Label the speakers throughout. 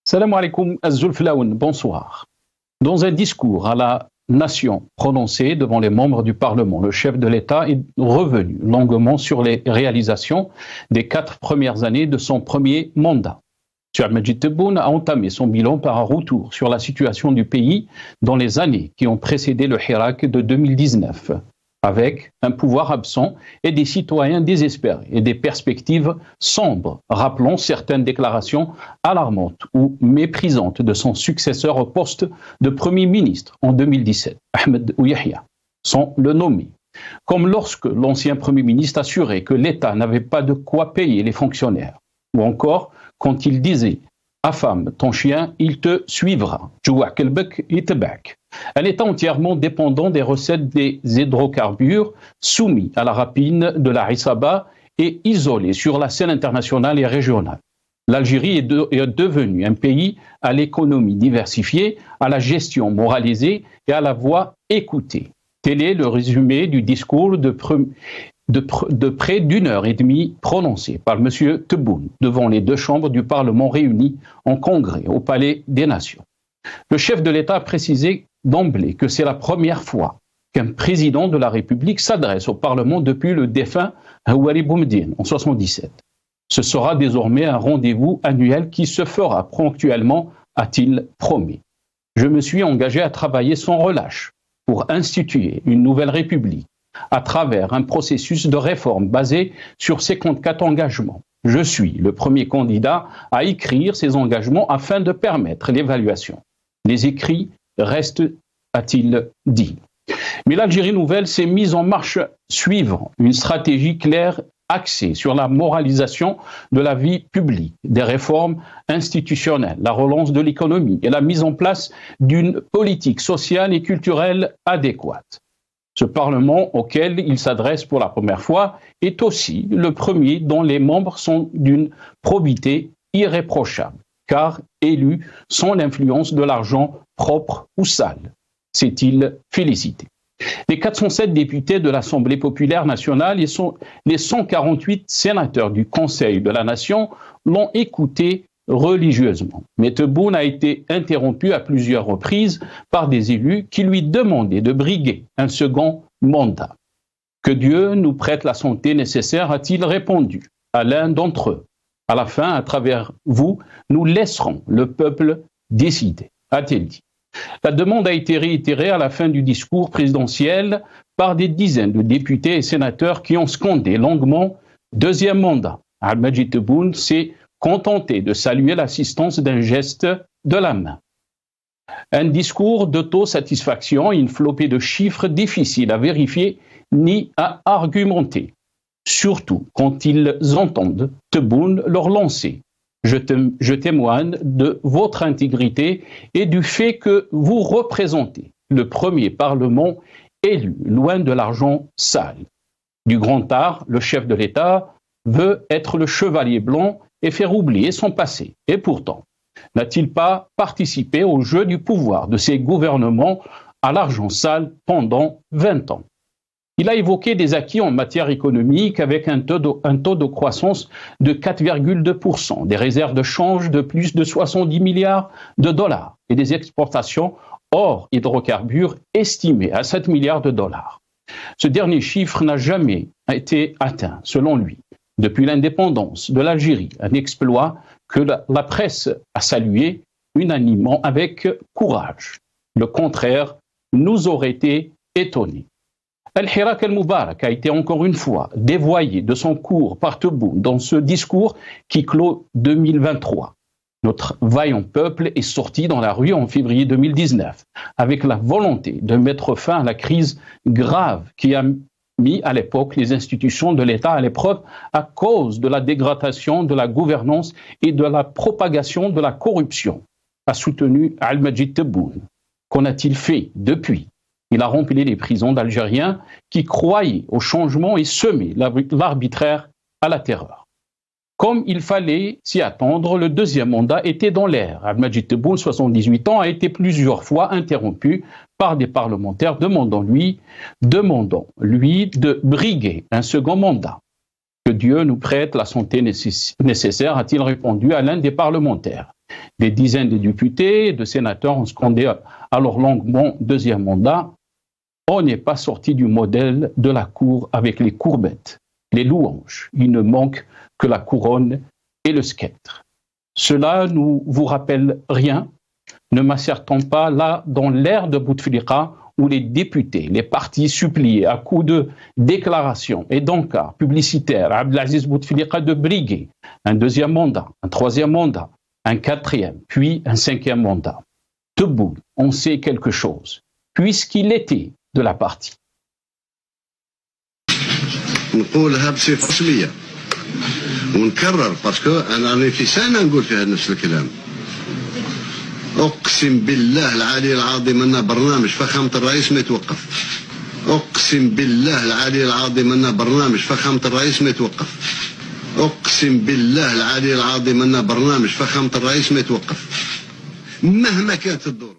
Speaker 1: Salam alaikum az-Zulflaoun, bonsoir. Dans un discours à la nation prononcé devant les membres du Parlement, le chef de l'État est revenu longuement sur les réalisations des 4 premières années de son premier mandat. M. Al-Majid Tebboune a entamé son bilan par un retour sur la situation du pays dans les années qui ont précédé le Hirak de 2019, avec un pouvoir absent et des citoyens désespérés et des perspectives sombres, rappelant certaines déclarations alarmantes ou méprisantes de son successeur au poste de Premier ministre en 2017, Ahmed Ouyahia, sans le nommer. Comme lorsque l'ancien Premier ministre assurait que l'État n'avait pas de quoi payer les fonctionnaires, ou encore quand il disait « Affame ton chien, il te suivra », un État entièrement dépendant des recettes des hydrocarbures, soumis à la rapine de la Isaba et isolé sur la scène internationale et régionale. L'Algérie est devenue un pays à l'économie diversifiée, à la gestion moralisée et à la voix écoutée. Tel est le résumé du discours de près d'une heure et demie prononcé par M. Tebboune devant les deux chambres du Parlement réunies en congrès au Palais des Nations. Le chef de l'État a précisé d'emblée que c'est la première fois qu'un président de la République s'adresse au Parlement depuis le défunt Houari Boumediene en 1977. Ce sera désormais un rendez-vous annuel qui se fera ponctuellement, a-t-il promis. Je me suis engagé à travailler sans relâche pour instituer une nouvelle République à travers un processus de réforme basé sur 54 engagements. Je suis le premier candidat à écrire ces engagements afin de permettre l'évaluation. Les écrits restent, a-t-il dit. Mais l'Algérie nouvelle s'est mise en marche suivant une stratégie claire axée sur la moralisation de la vie publique, des réformes institutionnelles, la relance de l'économie et la mise en place d'une politique sociale et culturelle adéquate. Ce Parlement auquel il s'adresse pour la première fois est aussi le premier dont les membres sont d'une probité irréprochable, car élus sans l'influence de l'argent propre ou sale, s'est-il félicité. Les 407 députés de l'Assemblée populaire nationale et les 148 sénateurs du Conseil de la Nation l'ont écouté religieusement. Mais Tebboune a été interrompu à plusieurs reprises par des élus qui lui demandaient de briguer un second mandat. Que Dieu nous prête la santé nécessaire, a-t-il répondu à l'un d'entre eux. À la fin, à travers vous, nous laisserons le peuple décider, a-t-il dit. La demande a été réitérée à la fin du discours présidentiel par des dizaines de députés et sénateurs qui ont scandé longuement « deuxième mandat ». Al-Majid Tebboune s'est contenté de saluer l'assistance d'un geste de la main. Un discours d'autosatisfaction et une flopée de chiffres difficiles à vérifier ni à argumenter, surtout quand ils entendent Tebboune leur lancer. Je témoigne de votre intégrité et du fait que vous représentez le premier Parlement élu, loin de l'argent sale. Du grand art, le chef de l'État veut être le chevalier blanc et faire oublier son passé. Et pourtant, n'a-t-il pas participé au jeu du pouvoir de ses gouvernements à l'argent sale pendant 20 ans? Il a évoqué des acquis en matière économique avec un taux de croissance de 4,2%, des réserves de change de plus de 70 milliards de dollars et des exportations hors hydrocarbures estimées à 7 milliards de dollars. Ce dernier chiffre n'a jamais été atteint, selon lui, depuis l'indépendance de l'Algérie, un exploit que la presse a salué unanimement avec courage. Le contraire nous aurait été étonnés. Al-Hirak al-Moubarak a été encore une fois dévoyé de son cours par Tebboune dans ce discours qui clôt 2023. Notre vaillant peuple est sorti dans la rue en février 2019 avec la volonté de mettre fin à la crise grave qui a mis à l'époque les institutions de l'État à l'épreuve à cause de la dégradation de la gouvernance et de la propagation de la corruption, a soutenu Al-Majid Tebboune. Qu'en a-t-il fait depuis? Il a rempli les prisons d'Algériens qui croyaient au changement et semé l'arbitraire à la terreur. Comme il fallait s'y attendre, le deuxième mandat était dans l'air. Al-Majid Tebboune, 78 ans, a été plusieurs fois interrompu par des parlementaires demandant lui de briguer un second mandat. Que Dieu nous prête la santé nécessaire, a-t-il répondu à l'un des parlementaires. Des dizaines de députés et de sénateurs ont scandé alors longuement deuxième mandat. On n'est pas sorti du modèle de la cour avec les courbettes, les louanges. Il ne manque que la couronne et le sceptre. Cela ne vous rappelle rien? Ne m'assertons pas là dans l'ère de Bouteflika où les députés, les partis suppliaient à coups de déclarations et d'encarts publicitaires Abdelaziz Bouteflika de briguer un deuxième mandat, un troisième mandat, un quatrième, puis un cinquième mandat. Tebboune, on sait quelque chose, puisqu'il était de la partie.
Speaker 2: نقولها بصفة رسمية ونكرر باسكو أنا راني في سنة نقول فيها نفس الكلام. أقسم بالله العلي العظيم أن برنامج فخامة الرئيس ما يتوقف. أقسم بالله العلي العظيم أن برنامج فخامة الرئيس ما يتوقف. أقسم بالله العلي العظيم أن برنامج فخامة الرئيس ما يتوقف مهما كانت الظروف.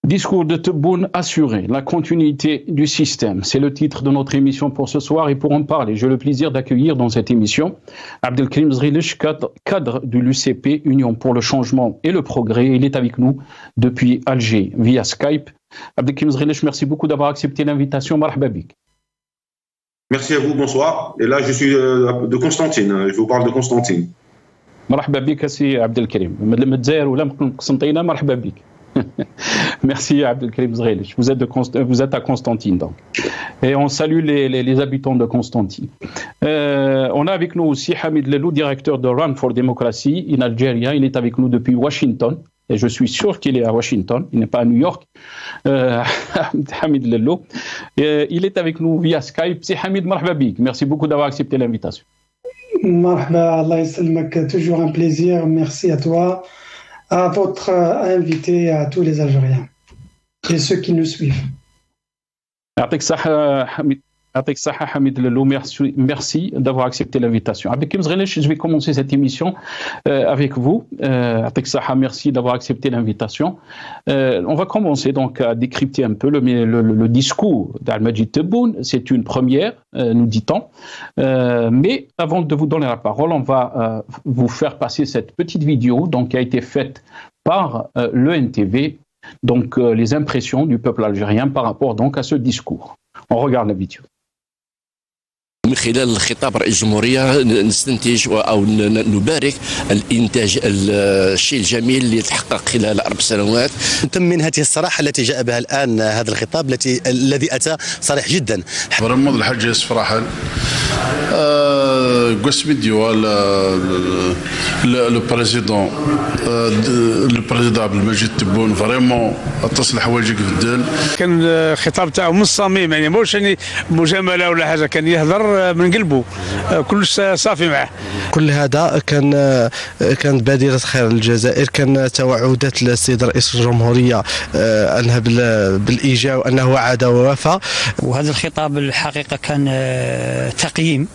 Speaker 1: Discours de Tebboune assuré, la continuité du système. C'est le titre de notre émission pour ce soir et pour en parler, j'ai le plaisir d'accueillir dans cette émission Abdelkrim Zrilich, cadre de l'UCP, Union pour le changement et le progrès. Il est avec nous depuis Alger via Skype. Abdelkrim Zrilich, merci beaucoup d'avoir accepté l'invitation. Marhaba bik.
Speaker 3: Merci à vous, bonsoir. Et là, je suis de Constantine, je vous parle de Constantine.
Speaker 1: Marhaba bik, c'est Abdelkrim. Marhaba bik. Merci Abdelkrim Zrilich. Vous êtes à Constantine donc. Et on salue les habitants de Constantine. On a avec nous aussi Hamid Lelou, directeur de Run for Democracy in Algeria. Il est avec nous depuis Washington. Et je suis sûr qu'il est à Washington. Il n'est pas à New York. Hamid Lelou. Il est avec nous via Skype. C'est Hamid, marhaba bik. Merci beaucoup d'avoir accepté l'invitation.
Speaker 4: Marhaba, Allah yassalmak. Toujours un plaisir. Merci à toi, à votre invité, à tous les Algériens et ceux qui nous suivent.
Speaker 1: Avec Saha Hamid Lelou, merci d'avoir accepté l'invitation. Avec Zrilich, je vais commencer cette émission avec vous. Avec Saha, merci d'avoir accepté l'invitation. On va commencer donc à décrypter un peu le discours d'Al-Majid Tebboune. C'est une première, nous dit-on. Mais avant de vous donner la parole, on va vous faire passer cette petite vidéo donc, qui a été faite par l'ENTV, donc les impressions du peuple algérien par rapport donc à ce discours. On regarde la vidéo.
Speaker 5: من خلال الخطاب رئيس الجمهورية نستنتج أو نبارك الإنتاج الشيء الجميل اللي تحقق خلال 4 سنوات.
Speaker 6: تم من هذه الصراحة التي جاء بها الآن هذا الخطاب الذي أتى صريح جدا.
Speaker 7: برمض الحاج يوسف راحل قسم ديوال لو بريزيدون عبد المجيد تبون فريمون اتصل حوايجك في الدل.
Speaker 8: كان الخطاب تاعو من الصميم يعني موش يعني مجامله ولا حاجه، كان يهضر من قلبه كلش صافي معه.
Speaker 6: كل هذا كانت بادرة خير الجزائر، كان توعدات السيد رئيس الجمهورية أنها بالإيجاع وأنه وعد ووفى.
Speaker 9: وهذا الخطاب الحقيقة كان تقييم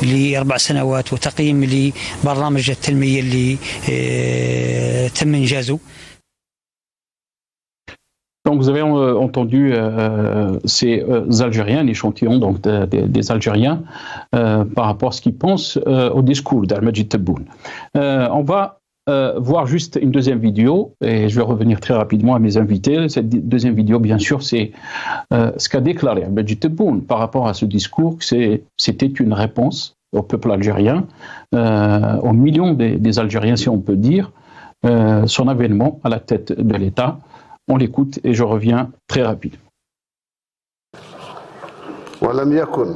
Speaker 9: ل4 سنوات وتقييم لبرنامج التنمية اللي تم إنجازه.
Speaker 1: Donc vous avez entendu ces Algériens, l'échantillon donc des Algériens par rapport à ce qu'ils pensent au discours d'Al-Majid Tebboune. On va voir juste une deuxième vidéo et je vais revenir très rapidement à mes invités. Cette deuxième vidéo, bien sûr, c'est ce qu'a déclaré Al-Majid Tebboune par rapport à ce discours. C'était une réponse au peuple algérien, aux millions des Algériens, si on peut dire, son avènement à la tête de l'État. On l'écoute et je reviens très rapide.
Speaker 2: ولم يكن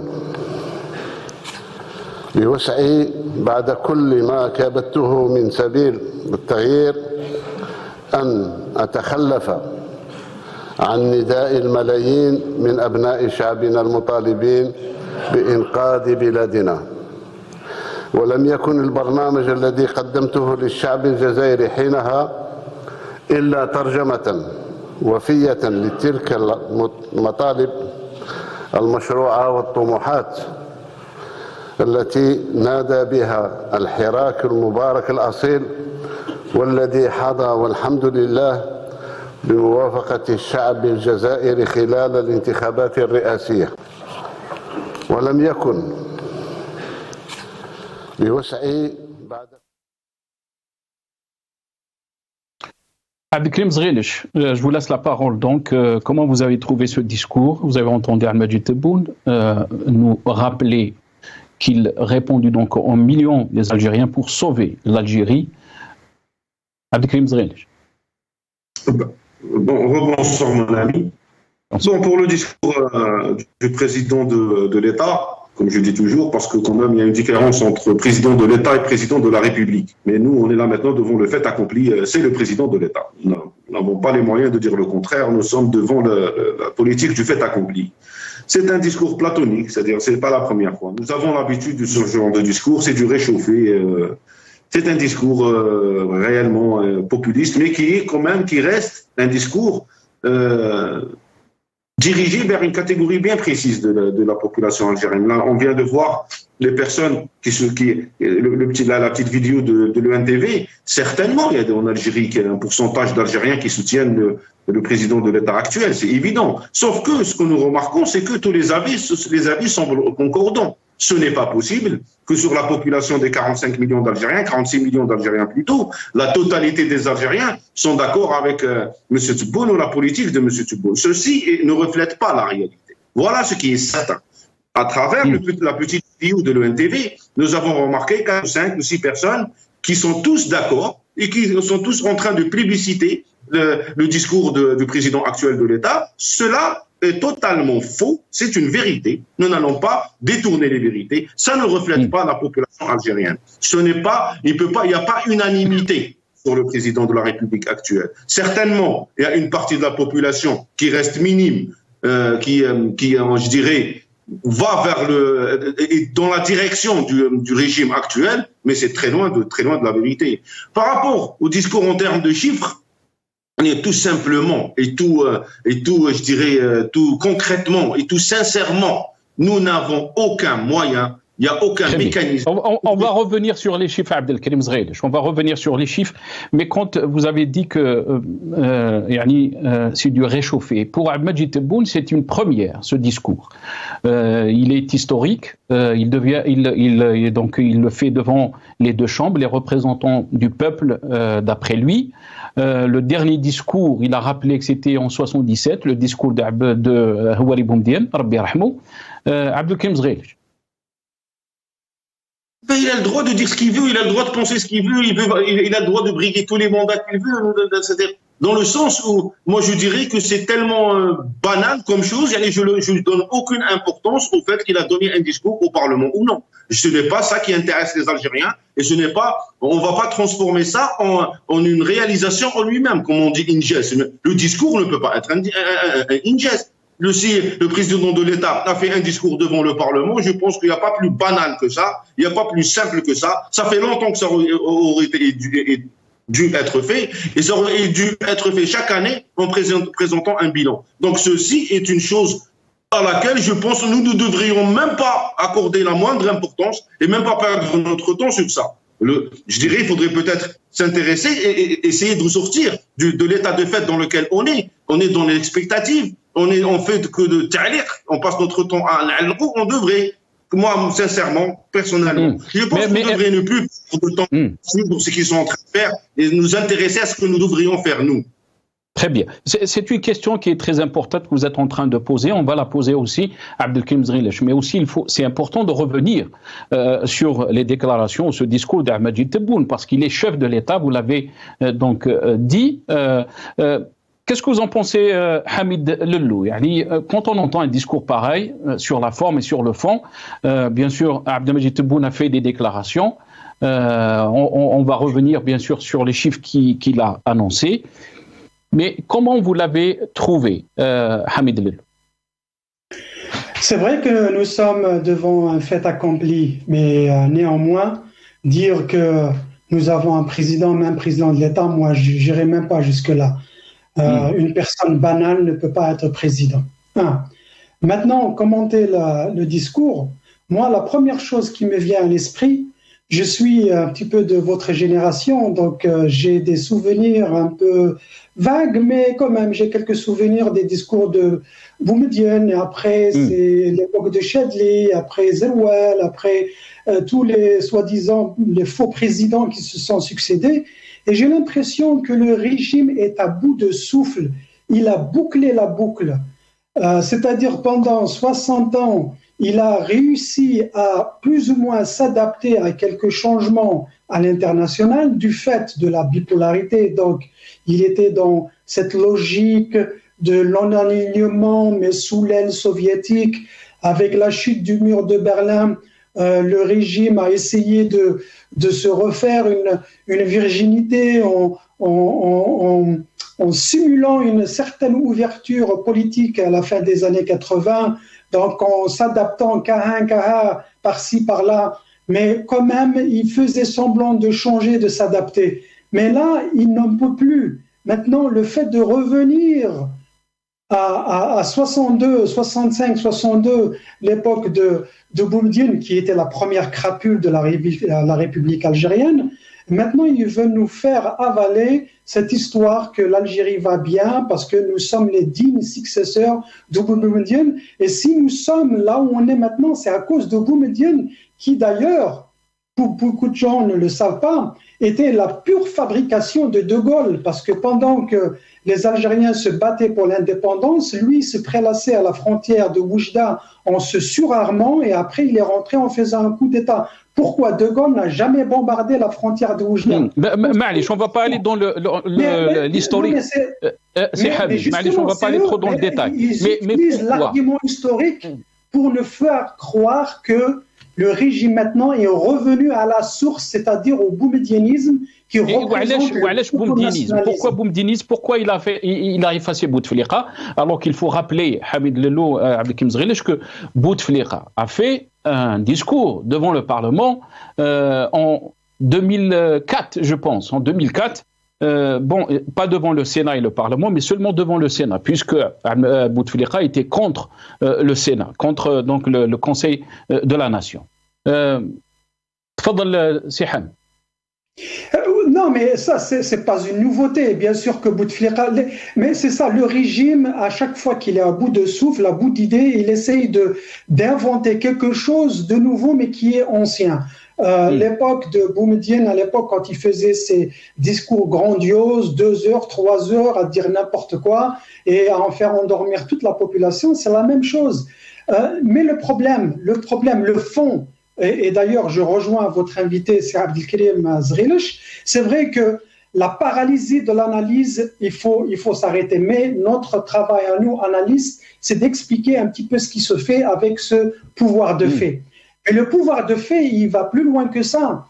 Speaker 2: بوسعي بعد كل ما كابدته من سبيل التغيير أن أتخلف عن نداء الملايين من أبناء شعبنا المطالبين بإنقاذ بلادنا. ولم يكن البرنامج الذي قدمته للشعب الجزائري حينها إلا ترجمة وفية لتلك المطالب المشروعة والطموحات التي نادى بها الحراك المبارك الأصيل والذي حظى والحمد لله بموافقة الشعب الجزائري خلال الانتخابات الرئاسية، ولم يكن بوسعه بعد.
Speaker 1: Abdelkrim Zrelich, je vous laisse la parole. Donc, comment vous avez trouvé ce discours? Vous avez entendu Al-Majid Tebboune nous rappeler qu'il répondit donc aux millions des Algériens pour sauver l'Algérie. Abdelkrim Zrelich.
Speaker 3: Bon, rebonsoir mon ami. Bon, pour le discours du président de l'État, comme je dis toujours, parce que quand même il y a une différence entre président de l'État et président de la République. Mais nous, on est là maintenant devant le fait accompli, c'est le président de l'État. Nous n'avons pas les moyens de dire le contraire, nous sommes devant la politique du fait accompli. C'est un discours platonique, c'est-à-dire c'est pas la première fois. Nous avons l'habitude de ce genre de discours, c'est du réchauffé. C'est un discours réellement populiste, mais qui reste un discours dirigé vers une catégorie bien précise de la population algérienne. Là, on vient de voir les personnes la petite vidéo de l'ENTV. Certainement, il y a en Algérie un pourcentage d'Algériens qui soutiennent le président de l'État actuel, c'est évident. Sauf que ce que nous remarquons, c'est que tous les avis semblent concordants. Ce n'est pas possible que sur la population des 45 millions d'Algériens, 46 millions d'Algériens plutôt, la totalité des Algériens sont d'accord avec M. Tebboune ou la politique de M. Tebboune. Ceci ne reflète pas la réalité. Voilà ce qui est certain. À travers la petite vidéo de l'ENTV, nous avons remarqué 4, 5 ou 6 personnes qui sont tous d'accord et qui sont tous en train de plébisciter le discours du président actuel de l'État. Cela est totalement faux, c'est une vérité. Nous n'allons pas détourner les vérités. Ça ne reflète pas la population algérienne. Il n'y a pas unanimité sur le président de la République actuelle. Certainement, il y a une partie de la population qui reste minime, qui je dirais, va dans la direction du régime actuel, mais c'est très loin de la vérité. Par rapport au discours en termes de chiffres, tout simplement et tout, je dirais, tout concrètement et tout sincèrement, nous n'avons aucun moyen, il n'y a aucun mécanisme.
Speaker 1: On va revenir sur les chiffres, Abdelkrim Zrelich. On va revenir sur les chiffres, mais quand vous avez dit que c'est du réchauffé, pour Al-Majid Tebboune, c'est une première, ce discours. Il est historique, il le fait devant les deux chambres, les représentants du peuple, d'après lui. Le dernier discours, il a rappelé que c'était en 77, le discours de Houari Boumediene, Rabbi Yarhamou. Abdelkrim Zrelich.
Speaker 3: Il a le droit de dire ce qu'il veut, il a le droit de penser ce qu'il veut, il a le droit de briguer tous les mandats qu'il veut. C'est-à-dire, dans le sens où, moi je dirais que c'est tellement banal comme chose, je ne donne aucune importance au fait qu'il a donné un discours au Parlement ou non. Ce n'est pas ça qui intéresse les Algériens, et on ne va pas transformer ça en une réalisation en lui-même, comme on dit une geste. Le discours ne peut pas être une geste. Si le président de l'État a fait un discours devant le Parlement, je pense qu'il n'y a pas plus banal que ça, il n'y a pas plus simple que ça. Ça fait longtemps que ça aurait dû être fait, et ça aurait dû être fait chaque année en présentant un bilan. Donc ceci est une chose à laquelle je pense que nous ne devrions même pas accorder la moindre importance et même pas perdre notre temps sur ça. Je dirais qu'il faudrait peut-être s'intéresser et essayer de sortir de l'état de fait dans lequel on est. On est dans l'expectative, on fait que de ta'liq, on passe notre temps à l'alqou, on devrait, moi sincèrement, personnellement, je pense qu'on devrait ne plus prendre de temps sur ce qu'ils sont en train de faire et nous intéresser à ce que nous devrions faire nous.
Speaker 1: Très bien. C'est une question qui est très importante que vous êtes en train de poser. On va la poser aussi à Abdelkrim Zrelich. Mais aussi, c'est important de revenir sur les déclarations, ce discours d'Al-Majid Tebboune, parce qu'il est chef de l'État, vous l'avez donc dit. Qu'est-ce que vous en pensez, Hamid Lellou? Quand on entend un discours pareil, sur la forme et sur le fond, bien sûr, Abdelmajid Tebboune a fait des déclarations. On va revenir, bien sûr, sur les chiffres qu'il a annoncés. Mais comment vous l'avez trouvé, Hamid Lellou?
Speaker 4: C'est vrai que nous sommes devant un fait accompli, mais néanmoins, dire que nous avons un président de l'État, moi, je n'irai même pas jusque-là. Une personne banale ne peut pas être président. Maintenant, commenter le discours, moi, la première chose qui me vient à l'esprit, je suis un petit peu de votre génération, donc j'ai des souvenirs un peu vagues, mais quand même, j'ai quelques souvenirs des discours de Boumediene, après c'est l'époque de Chadli, après Zeroual, après tous les soi-disant les faux présidents qui se sont succédés, et j'ai l'impression que le régime est à bout de souffle, il a bouclé la boucle, c'est-à-dire pendant 60 ans, il a réussi à plus ou moins s'adapter à quelques changements à l'international du fait de la bipolarité. Donc, il était dans cette logique de l'en-alignement, mais sous l'aile soviétique. Avec la chute du mur de Berlin, le régime a essayé de se refaire une virginité en simulant une certaine ouverture politique à la fin des années 80, donc en s'adaptant cas par-ci, par-là, mais quand même, il faisait semblant de changer, de s'adapter. Mais là, il n'en peut plus. Maintenant, le fait de revenir à 62, 65, 62, l'époque de Boumediene, qui était la première crapule de la République algérienne, maintenant, il veut nous faire avaler cette histoire que l'Algérie va bien parce que nous sommes les dignes successeurs de Boumediene. Et si nous sommes là où on est maintenant, c'est à cause de Boumediene qui, d'ailleurs, pour beaucoup de gens ne le savent pas, était la pure fabrication de Gaulle. Parce que pendant que les Algériens se battaient pour l'indépendance, lui se prélassait à la frontière de Oujda en se surarmant et après il est rentré en faisant un coup d'État. Pourquoi De Gaulle n'a jamais bombardé la frontière de Oujda?
Speaker 1: معليش, on ne va pas aller dans l'historique. C'est Habib, معليش, on ne va pas aller trop dans le détail.
Speaker 4: Mais l'argument historique pour nous faire croire que le régime maintenant est revenu à la source, c'est-à-dire au boumedienisme qui représente
Speaker 1: Pourquoi Boumedienisme? Pourquoi il a effacé Bouteflika? Alors qu'il faut rappeler, Hamid Lello, Abdelkim Zghilish, que Bouteflika a fait un discours devant le Parlement en 2004, je pense. En 2004, pas devant le Sénat et le Parlement, mais seulement devant le Sénat, puisque Bouteflika était contre le Sénat, contre donc le Conseil de la Nation. تفضل سيحان.
Speaker 4: Non, mais ça, c'est pas une nouveauté. Bien sûr que Bouteflika, mais c'est ça, le régime, à chaque fois qu'il est à bout de souffle, à bout d'idées, il essaye d'inventer quelque chose de nouveau, mais qui est ancien. L'époque de Boumediene, à l'époque, quand il faisait ses discours grandioses, 2 heures, 3 heures, à dire n'importe quoi, et à en faire endormir toute la population, c'est la même chose. Mais le problème, le fond, et d'ailleurs, je rejoins votre invité, c'est Abdelkarim Zghilish, c'est vrai que la paralysie de l'analyse, il faut s'arrêter. Mais notre travail à nous, analystes, c'est d'expliquer un petit peu ce qui se fait avec ce pouvoir de fait. Et le pouvoir de fait, il va plus loin que ça.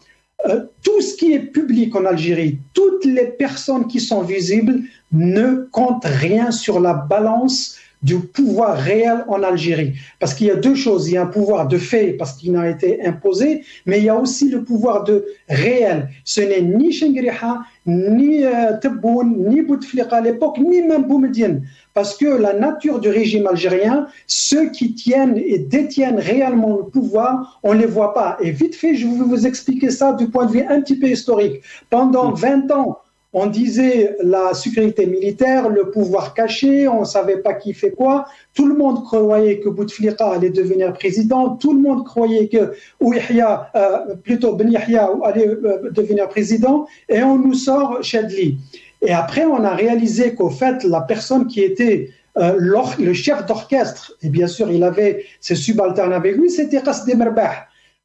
Speaker 4: Tout ce qui est public en Algérie, toutes les personnes qui sont visibles ne comptent rien sur la balance du pouvoir réel en Algérie. Parce qu'il y a 2 choses. Il y a un pouvoir de fait parce qu'il n'a été imposé, mais il y a aussi le pouvoir de réel. Ce n'est ni Chengriha, ni Tebboune, ni Bouteflika à l'époque, ni même Boumediene. Parce que la nature du régime algérien, ceux qui tiennent et détiennent réellement le pouvoir, on ne les voit pas. Et vite fait, je vais vous expliquer ça du point de vue un petit peu historique. Pendant 20 ans, on disait la sécurité militaire, le pouvoir caché, on ne savait pas qui fait quoi. Tout le monde croyait que Bouteflika allait devenir président. Tout le monde croyait que Ben Yahya allait devenir président. Et on nous sort Chadli. Et après, on a réalisé qu'au fait, la personne qui était le chef d'orchestre, et bien sûr, il avait ses subalternes avec lui, c'était Qasdi Merbah.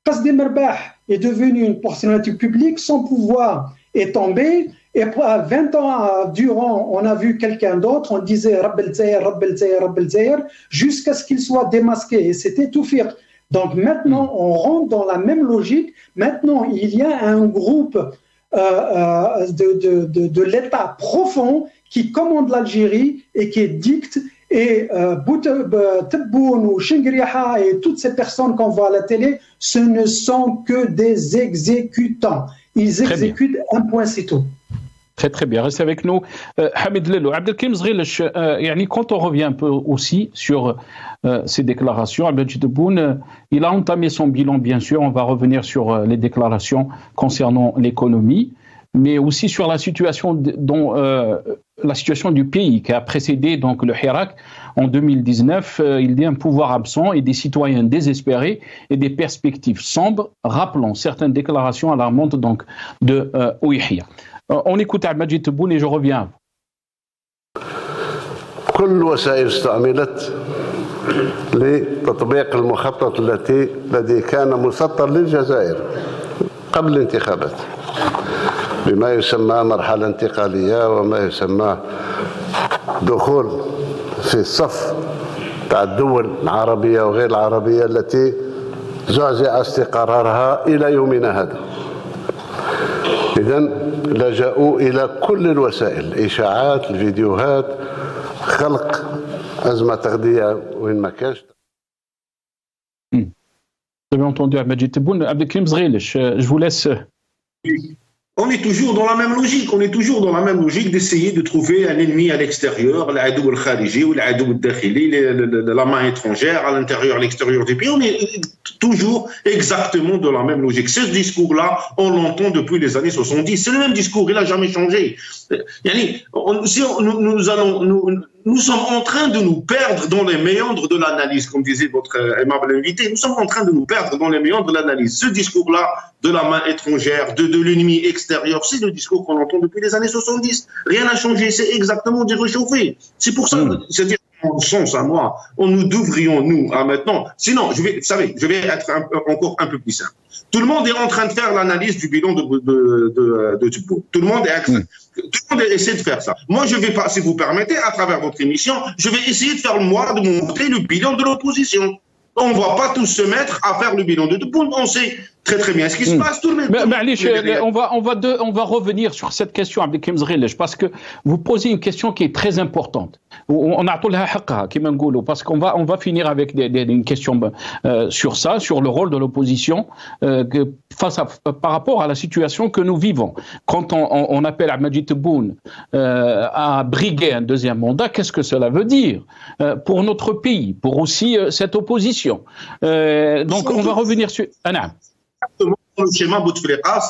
Speaker 4: Qasdi Merbah est devenu une personnalité publique, son pouvoir est tombé. Et 20 ans durant, on a vu quelqu'un d'autre, on disait Rabb el-Zahir, Rabb el-Zahir, Rabb el-Zahir, jusqu'à ce qu'il soit démasqué. Et c'était Toufir. Donc maintenant, on rentre dans la même logique. Maintenant, il y a un groupe de l'État profond qui commande l'Algérie et qui dicte. Et Tebboune ou Chengriha et toutes ces personnes qu'on voit à la télé, ce ne sont que des exécutants. Ils exécutent un point, c'est tout.
Speaker 1: Très très bien, restez avec nous. Hamid Lelo, Abdelkrim Zghilech, quand on revient un peu aussi sur ces déclarations, Abdelmajid Tebboune, il a entamé son bilan, bien sûr, on va revenir sur les déclarations concernant l'économie, mais aussi sur la situation, la situation du pays qui a précédé donc le Hirak en 2019. Il dit un pouvoir absent et des citoyens désespérés et des perspectives sombres, rappelant certaines déclarations alarmantes donc de Ouihia. On écoute Abdelmajid Tebboune et je reviens.
Speaker 10: كل الوسائل استعملت لتطبيق المخطط الذي كان مسطر للجزائر قبل الانتخابات بما يسمى مرحلة انتقالية وما يسمى دخول في الصف تاع الدول العربية وغير العربية التي زعزع استقرارها إلى يومنا هذا. إذن لجأوا إلى كل الوسائل، الإشاعات، الفيديوهات، خلق أزمة تغذية وين ما كانش.
Speaker 1: Vous avez entendu Abdelmajid Tebboune. Abdelkrim Zghilech, je vous laisse.
Speaker 3: On est toujours dans la même logique, d'essayer de trouver un ennemi à l'extérieur, l'adou al-khariji ou l'adou al-dakhili, la main étrangère à l'intérieur, à l'extérieur du pays. On est toujours exactement dans la même logique. Ce discours-là, on l'entend depuis les années 70. C'est le même discours, il n'a jamais changé. Nous sommes en train de nous perdre dans les méandres de l'analyse, comme disait votre aimable invité. Nous sommes en train de nous perdre dans les méandres de l'analyse. Ce discours-là, de la main étrangère, de l'ennemi extérieur, c'est le discours qu'on entend depuis les années 70. Rien n'a changé, c'est exactement du réchauffé. C'est pour ça, c'est-à-dire, en sens à moi, nous devrions, nous, à maintenant, sinon, je vais être encore un peu plus simple. Tout le monde est en train de faire l'analyse du bilan de Tebboune. Tout le monde essaie de faire ça. Moi, je vais pas, si vous permettez, à travers votre émission, je vais essayer de faire de montrer le bilan de l'opposition. On ne va pas tous se mettre à faire le bilan de Tebboune. On sait très bien ce qui se passe.
Speaker 1: On va revenir sur cette question, Abdelkrim Zghilech, parce que vous posez une question qui est très importante. On a parce qu'on va finir avec une question sur ça, sur le rôle de l'opposition par rapport à la situation que nous vivons. Quand on appelle Abdelmajid Tebboune à briguer un deuxième mandat, qu'est-ce que cela veut dire pour notre pays, pour aussi cette opposition? Donc on va revenir sur...
Speaker 3: Exactement, le schéma Bouteflika,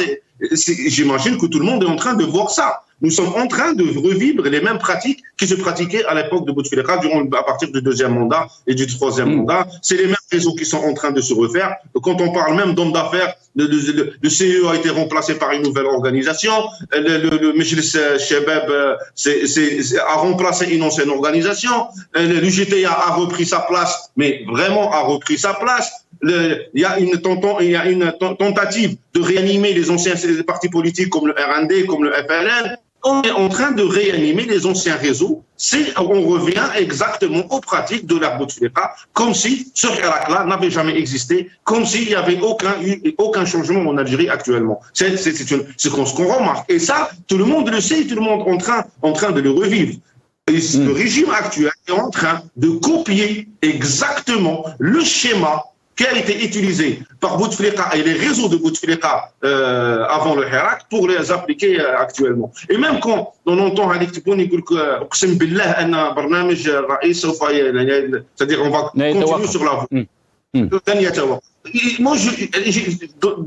Speaker 3: j'imagine que tout le monde est en train de voir ça. Nous sommes en train de revivre les mêmes pratiques qui se pratiquaient à l'époque de Bouteflika à partir du deuxième mandat et du troisième mandat. C'est les mêmes réseaux qui sont en train de se refaire. Quand on parle même d'hommes d'affaires, le CE a été remplacé par une nouvelle organisation. Le Mejlis Chebab a remplacé une ancienne organisation. Le GTA a repris sa place, mais vraiment a repris sa place. Il y a une tentative de réanimer les anciens partis politiques comme le RND, comme le FLN. On est en train de réanimer les anciens réseaux. On revient exactement aux pratiques de l'ère Bouteflika, comme si ce Hirak-là n'avait jamais existé, comme s'il n'y avait aucun changement en Algérie actuellement. C'est ce qu'on remarque. Et ça, tout le monde le sait, tout le monde est en train de le revivre. Et le régime actuel est en train de copier exactement le schéma qui a été utilisé par Bouteflika et les réseaux de Bouteflika avant le Hirak pour les appliquer actuellement. Et même quand on entend Hadik Tebboune dire que c'est-à-dire on va continuer sur la voie. Moi,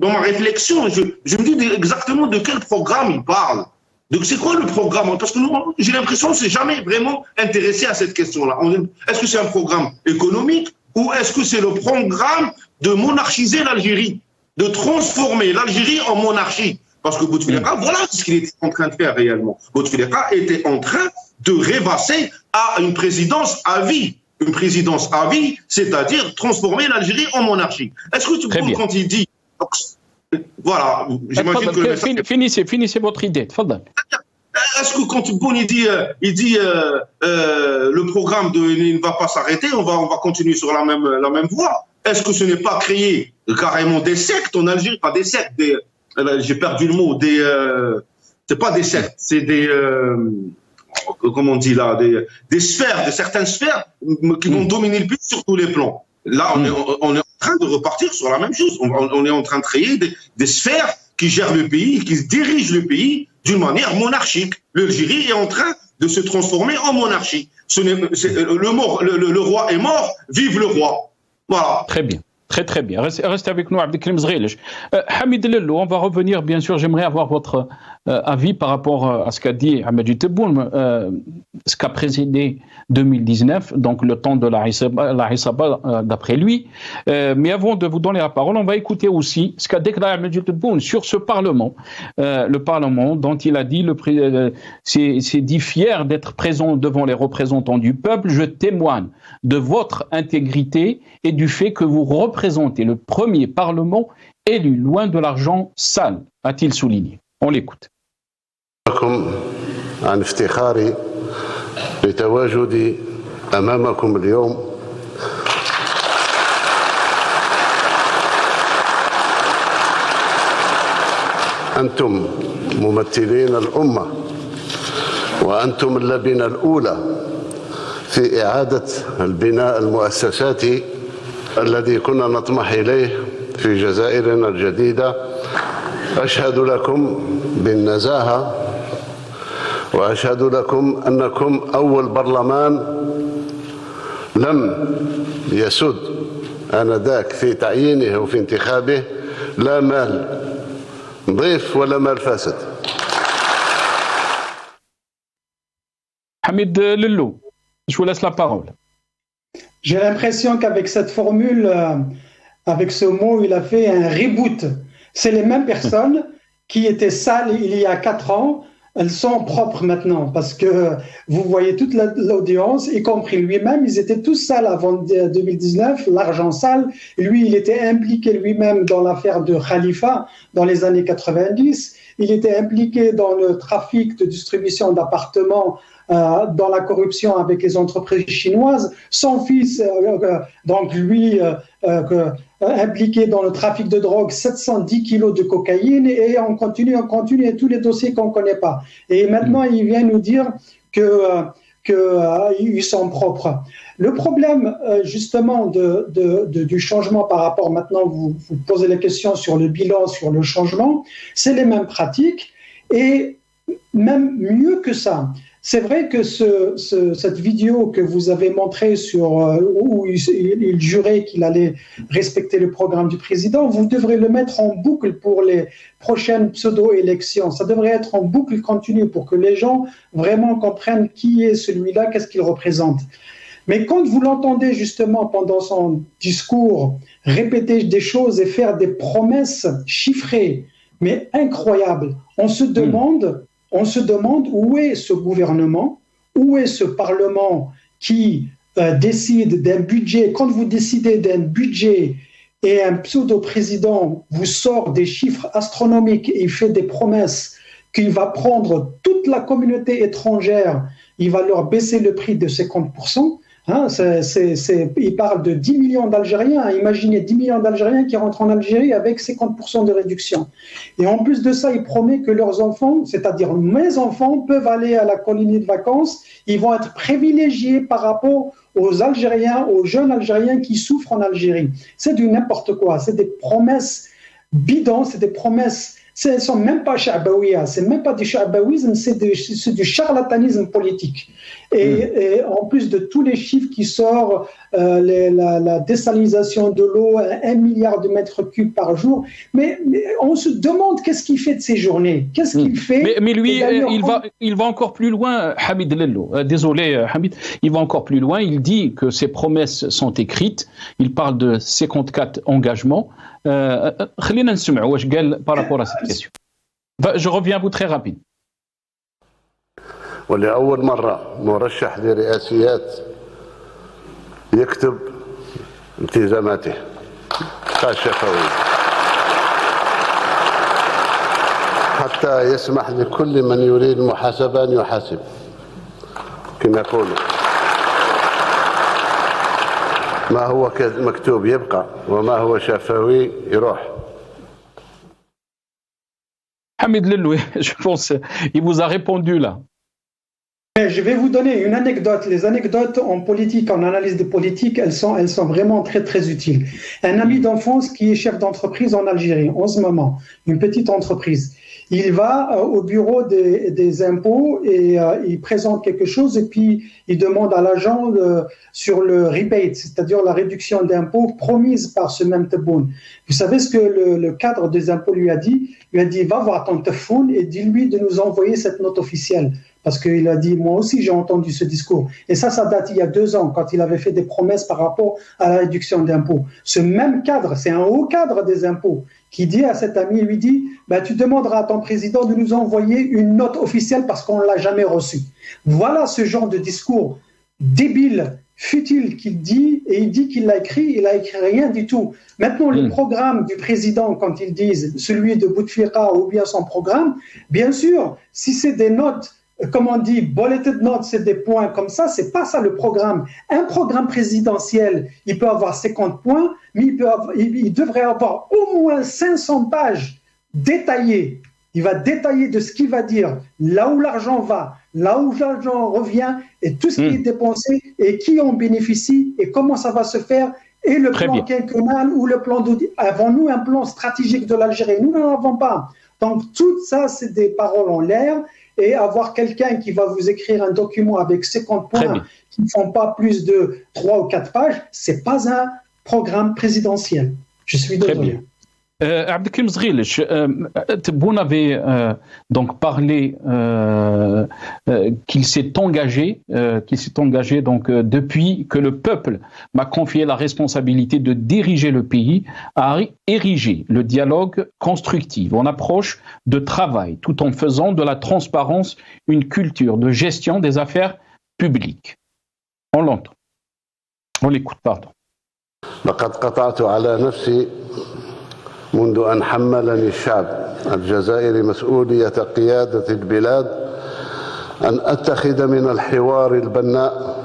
Speaker 3: dans ma réflexion, je me dis exactement de quel programme il parle. Donc c'est quoi le programme? Parce que j'ai l'impression qu'on ne s'est jamais vraiment intéressé à cette question-là. Est-ce que c'est un programme économique? Ou est-ce que c'est le programme de monarchiser l'Algérie, de transformer l'Algérie en monarchie? Parce que Bouteflika, voilà ce qu'il était en train de faire réellement. Bouteflika était en train de rêvasser à une présidence à vie. Une présidence à vie, c'est-à-dire transformer l'Algérie en monarchie. Est-ce que tu peux, quand il dit... Voilà, j'imagine que le message...
Speaker 1: Finissez votre idée, Fadal.
Speaker 3: Est-ce que quand Tebboune il dit le programme il ne va pas s'arrêter, on va continuer sur la même voie? Est-ce que ce n'est pas créer carrément des sectes en Algérie? Pas des sectes, j'ai perdu le mot, c'est pas des sectes, c'est des comment on dit là, des sphères, de certaines sphères qui vont dominer le pays sur tous les plans. Là, on est en train de repartir sur la même chose. On est en train de créer des sphères qui gèrent le pays, qui dirigent le pays d'une manière monarchique. L'Algérie est en train de se transformer en monarchie. Le roi est mort, vive le roi. Voilà.
Speaker 1: Très bien. Très bien. Restez avec nous, Abdelkrim Zghilech. Hamid Lello, on va revenir, bien sûr, j'aimerais avoir votre avis par rapport à ce qu'a dit Ahmed Tebboune, ce qu'a présidé 2019, donc le temps de la Hisaba, d'après lui. Mais avant de vous donner la parole, on va écouter aussi ce qu'a déclaré Ahmed Tebboune sur ce Parlement, le Parlement dont il a dit, c'est dit fier d'être présent devant les représentants du peuple, je témoigne de votre intégrité et du fait que vous représentez le premier Parlement élu loin de l'argent sale, a-t-il souligné. On l'écoute.
Speaker 10: عن افتخاري لتواجدي أمامكم اليوم أنتم ممثلين الأمة وأنتم اللبنة الأولى في إعادة البناء المؤسساتي الذي كنا نطمح إليه في جزائرنا الجديدة. أشهد لكم بالنزاهة وأشهد لكم أنكم أول برلمان لم يسد آنذاك في تعيينه وفي انتخابه لا مال ضيف ولا مال فاسد.
Speaker 1: Hamid Lello, je vous laisse la parole.
Speaker 4: J'ai l'impression qu'avec cette formule, avec ce mot, il a fait un reboot. C'est les mêmes personnes qui étaient sales il y a 4 ans, elles sont propres maintenant, parce que vous voyez toute l'audience, y compris lui-même, ils étaient tous sales avant 2019, l'argent sale. Lui, il était impliqué lui-même dans l'affaire de Khalifa dans les années 90. Il était impliqué dans le trafic de distribution d'appartements, dans la corruption avec les entreprises chinoises. Son fils, donc lui, impliqué dans le trafic de drogue, 710 kilos de cocaïne, et on continue, et tous les dossiers qu'on ne connaît pas. Et maintenant, il vient nous dire qu'ils sont propres. Le problème, justement, du changement par rapport, maintenant, vous posez les questions sur le bilan, sur le changement, c'est les mêmes pratiques, et même mieux que ça. C'est vrai que cette vidéo que vous avez montrée où il jurait qu'il allait respecter le programme du président, vous devrez le mettre en boucle pour les prochaines pseudo-élections. Ça devrait être en boucle continue pour que les gens vraiment comprennent qui est celui-là, qu'est-ce qu'il représente. Mais quand vous l'entendez justement pendant son discours répéter des choses et faire des promesses chiffrées, mais incroyables, on se demande où est ce gouvernement, où est ce Parlement qui décide d'un budget. Quand vous décidez d'un budget et un pseudo-président vous sort des chiffres astronomiques et il fait des promesses qu'il va prendre toute la communauté étrangère, il va leur baisser le prix de 50%. Il parle de 10 millions d'Algériens. Imaginez 10 millions d'Algériens qui rentrent en Algérie avec 50% de réduction. Et en plus de ça, il promet que leurs enfants, c'est-à-dire mes enfants, peuvent aller à la colonie de vacances. Ils vont être privilégiés par rapport aux Algériens, aux jeunes Algériens qui souffrent en Algérie. C'est du n'importe quoi. C'est des promesses bidons, c'est des promesses. Ce ne sont même pas sha'baouia, c'est même pas du sha'baouisme, c'est du charlatanisme politique. Et en plus de tous les chiffres qui sortent, la désalinisation de l'eau, 1 milliard de mètres cubes par jour, mais on se demande qu'est-ce qu'il fait de ces journées, qu'est-ce qu'il fait.
Speaker 1: Mais lui, il va encore plus loin, Hamid Lello. Désolé, Hamid, il va encore plus loin. Il dit que ses promesses sont écrites. Il parle de 54 engagements. خلينا نسمع واش قال par rapport à cette question. Je reviens à vous très rapide.
Speaker 10: ولأول مرة مرشح لرئاسيات يكتب التزاماته شفوي حتى يسمح لكل من يريد محاسبة أن يحاسب كما يقولوا. ما هو مكتوب يبقى وما هو شفوي يروح.
Speaker 1: Hamid Lello, je pense, il vous a répondu là.
Speaker 4: Je vais vous donner une anecdote. Les anecdotes en politique, en analyse de politique, elles sont vraiment très très utiles. Un ami d'enfance qui est chef d'entreprise en Algérie en ce moment, une petite entreprise. il va au bureau des impôts et il présente quelque chose et puis il demande à l'agent sur le rebate, c'est-à-dire la réduction d'impôts promise par ce même Tebboune. Vous savez ce que le cadre des impôts lui a dit? Il lui a dit, va voir ton Tebboune et dis-lui de nous envoyer cette note officielle. Parce qu'il a dit, moi aussi j'ai entendu ce discours. Et ça date il y a 2 ans, quand il avait fait des promesses par rapport à la réduction d'impôts. Ce même cadre, c'est un haut cadre des impôts, qui dit à cet ami, lui dit, tu demanderas à ton président de nous envoyer une note officielle parce qu'on ne l'a jamais reçue. Voilà ce genre de discours débile, futile qu'il dit, et il dit qu'il l'a écrit, il n'a écrit rien du tout. Maintenant, le programme du président, quand ils disent celui de Bouteflika ou bien son programme, bien sûr, si c'est des notes, comme on dit, bulleted notes, c'est des points comme ça, c'est pas ça le programme. Un programme présidentiel, il peut avoir 50 points, mais il devrait avoir au moins 500 pages détaillées. Il va détailler de ce qu'il va dire, là où l'argent va, là où l'argent revient, et tout ce qui est dépensé, et qui en bénéficie, et comment ça va se faire, et le plan quinquennal ou le plan d'audit. Avons-nous un plan stratégique de l'Algérie? Nous n'en avons pas. Donc tout ça, c'est des paroles en l'air. Et avoir quelqu'un qui va vous écrire un document avec 50 points qui ne font pas plus de 3 ou 4 pages, ce n'est pas un programme présidentiel. Je suis désolé. Très bien.
Speaker 1: Abdelkrim Zghilch, Tebboune avait donc parlé qu'il s'est engagé donc depuis que le peuple m'a confié la responsabilité de diriger le pays, à ériger le dialogue constructif en approche de travail, tout en faisant de la transparence une culture de gestion des affaires publiques. On l'entend. On l'écoute, pardon.
Speaker 10: منذ أن حملني الشعب الجزائري مسؤولية قيادة البلاد أن أتخذ من الحوار البناء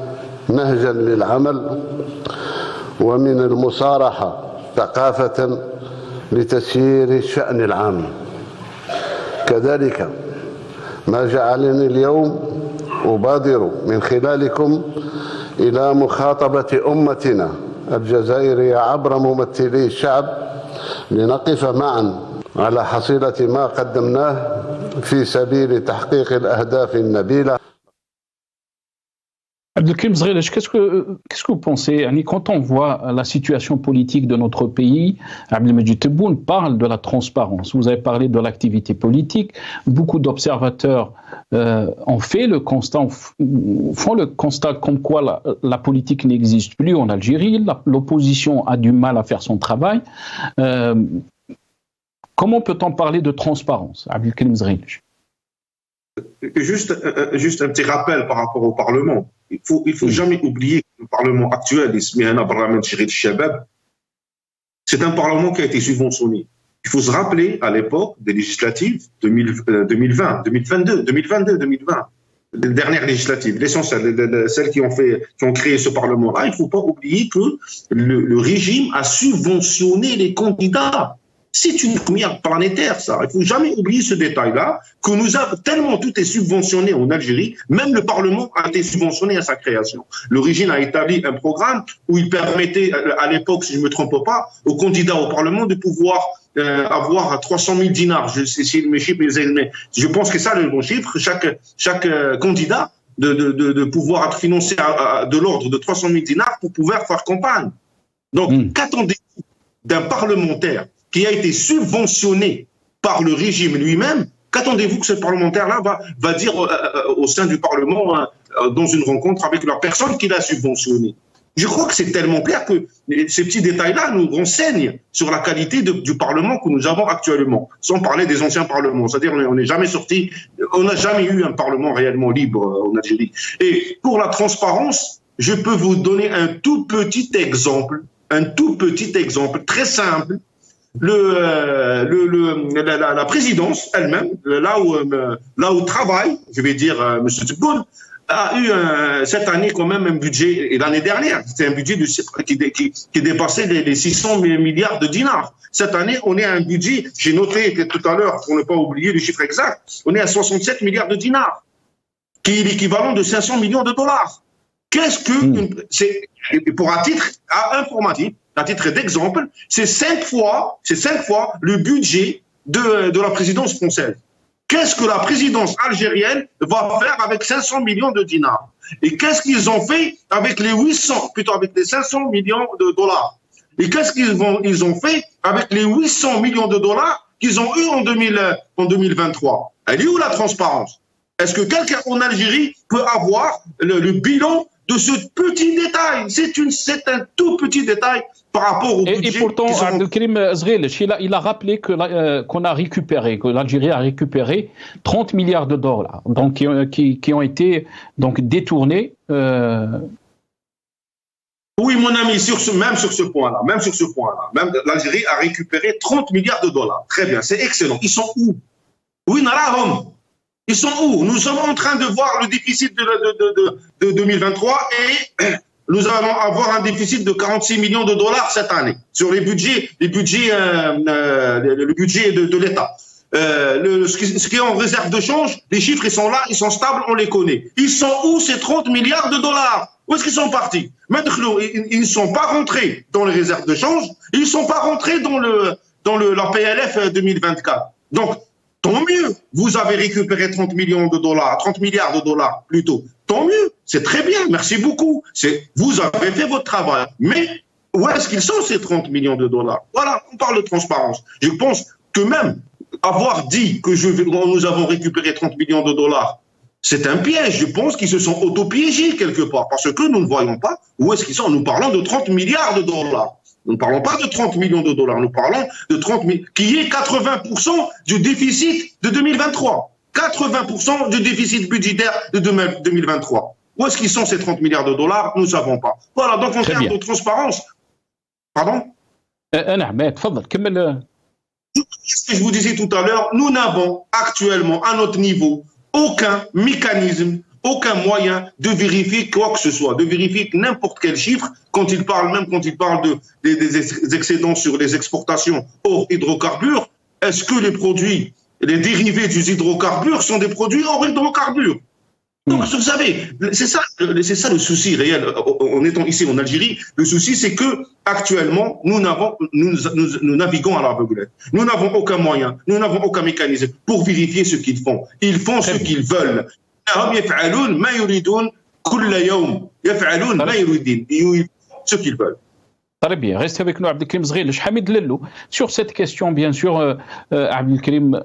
Speaker 10: نهجا للعمل ومن المصارحة ثقافة لتسيير الشأن العام. كذلك ما جعلني اليوم أبادر من خلالكم إلى مخاطبة أمتنا الجزائرية عبر ممثلي الشعب لنقف معا على حصيلة ما قدمناه في سبيل تحقيق الأهداف النبيلة.
Speaker 1: Abdelkrim Zghilch, qu'est-ce que vous pensez? Quand on voit la situation politique de notre pays, Abdelmajid Tebboune parle de la transparence. Vous avez parlé de l'activité politique. Beaucoup d'observateurs font le constat comme quoi la politique n'existe plus en Algérie. L'opposition a du mal à faire son travail. Comment peut-on parler de transparence, Abdelkrim Zghilch?
Speaker 3: Juste un petit rappel par rapport au Parlement. Il faut jamais oublier que le Parlement actuel, c'est un Parlement qui a été subventionné. Il faut se rappeler à l'époque des législatives 2020, les dernières législatives, l'essentiel, celles qui ont créé ce Parlement-là. Il ne faut pas oublier que le régime a subventionné les candidats. C'est une première planétaire, ça. Il ne faut jamais oublier ce détail-là, que nous avons tellement tout est subventionné en Algérie, même le Parlement a été subventionné à sa création. Le régime a établi un programme où il permettait, à l'époque, si je ne me trompe pas, aux candidats au Parlement de pouvoir avoir 300 000 dinars. Je sais si mes chiffres, mais je pense que ça, le bon chiffre, chaque candidat de pouvoir être financé de l'ordre de 300 000 dinars pour pouvoir faire campagne. Donc, qu'attendez-vous d'un parlementaire qui a été subventionné par le régime lui-même? Qu'attendez-vous que ce parlementaire-là va dire au sein du Parlement dans une rencontre avec la personne qui l'a subventionné? Je crois que c'est tellement clair que ces petits détails-là nous renseignent sur la qualité du Parlement que nous avons actuellement, sans parler des anciens parlements. C'est-à-dire on n'est jamais sorti, on n'a jamais eu un Parlement réellement libre en Algérie. Et pour la transparence, je peux vous donner un tout petit exemple très simple. La présidence elle-même, là où travaille, je vais dire, M. Tebboune, a eu cette année quand même un budget, et l'année dernière, c'était un budget qui dépassait les 600 milliards de dinars. Cette année, on est à un budget, j'ai noté tout à l'heure, pour ne pas oublier le chiffre exact, on est à 67 milliards de dinars, qui est l'équivalent de 500 millions de dollars. Qu'est-ce que... c'est pour un titre informatif, à titre d'exemple, c'est 5 fois le budget de la présidence française. qu'est-ce que la présidence algérienne va faire avec 500 millions de dinars? Et qu'est-ce qu'ils ont fait avec les 500 millions de dollars? Et qu'est-ce qu'ils ont fait avec les 800 millions de dollars qu'ils ont eu en 2023? Elle est où la transparence? Est-ce que quelqu'un en Algérie peut avoir le bilan de ce petit détail? C'est un tout petit détail par rapport au budget.
Speaker 1: Et pourtant, Abdelkrim Zghilech, il a rappelé qu'on a récupéré, que l'Algérie a récupéré 30 milliards de dollars, donc qui ont été donc détournés.
Speaker 3: Oui, mon ami, même sur ce point-là, même l'Algérie a récupéré 30 milliards de dollars. Très bien, c'est excellent. Ils sont où? Oui, Narahom. Ils sont où? Nous sommes en train de voir le déficit de 2023 et nous allons avoir un déficit de 46 millions de dollars cette année sur le budget de l'État. Ce qui est en réserve de change, les chiffres, ils sont là, ils sont stables, on les connaît. Ils sont où ces 30 milliards de dollars? Où est-ce qu'ils sont partis? Ils ne sont pas rentrés dans les réserves de change, ils ne sont pas rentrés dans la PLF 2024. Donc, tant mieux, vous avez récupéré 30 milliards de dollars plutôt. Tant mieux, c'est très bien, merci beaucoup. Vous avez fait votre travail. Mais où est-ce qu'ils sont ces 30 millions de dollars? Voilà, on parle de transparence. Je pense que même avoir dit que nous avons récupéré 30 millions de dollars, c'est un piège. Je pense qu'ils se sont auto-piégés quelque part parce que nous ne voyons pas où est-ce qu'ils sont. Nous parlons de 30 milliards de dollars. Nous ne parlons pas de 30 millions de dollars, nous parlons de 30 millions, qui est 80% du déficit de 2023. 80% du déficit budgétaire de 2023. Où est-ce qu'ils sont ces 30 milliards de dollars? Nous ne savons pas. Voilà, donc en termes de transparence... Pardon? Ce que je vous disais tout à l'heure, nous n'avons actuellement à notre niveau aucun mécanisme, aucun moyen de vérifier quoi que ce soit, de vérifier n'importe quel chiffre, quand il parle des excédents sur les exportations hors hydrocarbures, est-ce que les dérivés des hydrocarbures sont des produits hors hydrocarbures? Donc, vous savez, c'est ça le souci réel. En étant ici en Algérie, le souci, c'est que actuellement, nous naviguons à l'aveuglette. Nous n'avons aucun moyen, nous n'avons aucun mécanisme pour vérifier ce qu'ils font. Ils font ce qu'ils veulent. Ce qu'ils veulent.
Speaker 1: Très bien, restez avec nous, Abdelkrim Zghilech. Hamid Lellou, sur cette question, bien sûr, Abdelkrim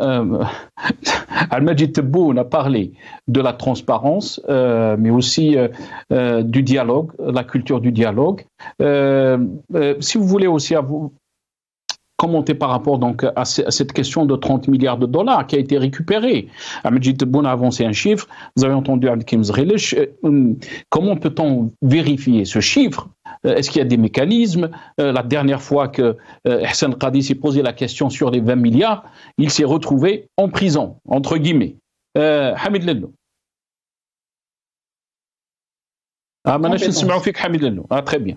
Speaker 1: Al-Majid Tebboune a parlé de la transparence, mais aussi du dialogue, la culture du dialogue. Si vous voulez aussi commenter par rapport donc à cette question de 30 milliards de dollars qui a été récupérée. Al-Majid Tebboune a avancé un chiffre, vous avez entendu Abdelkrim Zghilech. Comment peut-on vérifier ce chiffre? Est-ce qu'il y a des mécanismes? La dernière fois que Hassan Qadi s'est posé la question sur les 20 milliards, il s'est retrouvé en prison, entre guillemets. Hamid Lellou. Hamid Lellou. Très bien.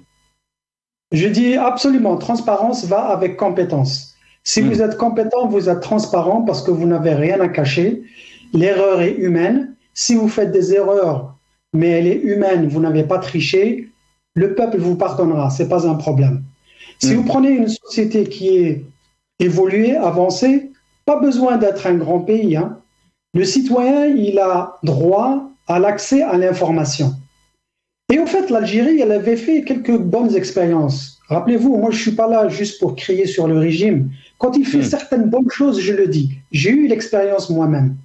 Speaker 4: Je dis absolument, transparence va avec compétence. Si vous êtes compétent, vous êtes transparent parce que vous n'avez rien à cacher. L'erreur est humaine. Si vous faites des erreurs, mais elle est humaine, vous n'avez pas triché, le peuple vous pardonnera, ce n'est pas un problème. Si vous prenez une société qui est évoluée, avancée, pas besoin d'être un grand pays. Le citoyen, il a droit à l'accès à l'information. Et en fait, l'Algérie, elle avait fait quelques bonnes expériences. Rappelez-vous, moi, je ne suis pas là juste pour crier sur le régime. Quand il fait certaines bonnes choses, je le dis. J'ai eu l'expérience moi-même,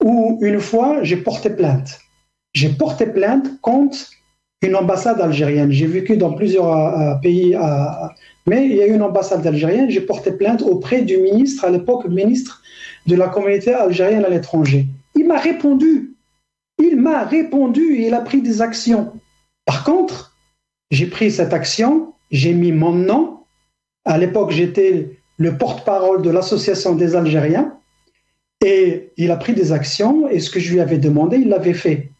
Speaker 4: où une fois, j'ai porté plainte. J'ai porté plainte contre une ambassade algérienne. J'ai vécu dans plusieurs pays, mais il y a eu une ambassade algérienne. J'ai porté plainte auprès du ministre, à l'époque, ministre de la communauté algérienne à l'étranger. Il m'a répondu et il a pris des actions. Par contre, j'ai pris cette action, j'ai mis mon nom. À l'époque, j'étais le porte-parole de l'association des Algériens et il a pris des actions et ce que je lui avais demandé, il l'avait fait.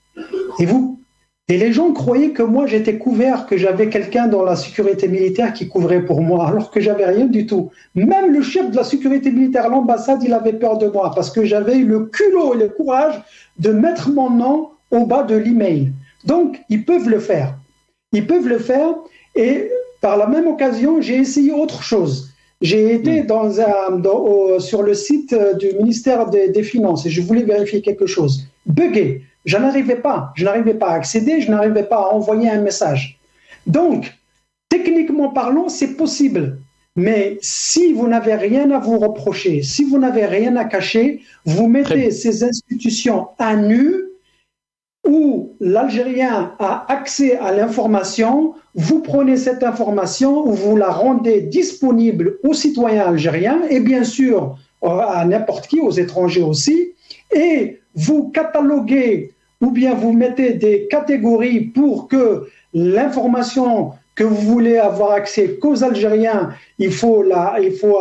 Speaker 4: Et les gens croyaient que moi, j'étais couvert, que j'avais quelqu'un dans la sécurité militaire qui couvrait pour moi, alors que j'avais rien du tout. Même le chef de la sécurité militaire, l'ambassade, il avait peur de moi parce que j'avais eu le culot et le courage de mettre mon nom au bas de l'email. Donc, ils peuvent le faire. Ils peuvent le faire et par la même occasion, j'ai essayé autre chose. j'ai été sur le site du ministère des Finances et je voulais vérifier quelque chose. Bugué, je n'arrivais pas à accéder, je n'arrivais pas à envoyer un message. Donc, techniquement parlant, c'est possible. Mais si vous n'avez rien à vous reprocher, si vous n'avez rien à cacher, vous mettez ces institutions à nu, où l'Algérien a accès à l'information, vous prenez cette information, vous la rendez disponible aux citoyens algériens et bien sûr à n'importe qui, aux étrangers aussi, et vous cataloguez ou bien vous mettez des catégories pour que l'information que vous voulez avoir accès qu'aux Algériens, il faut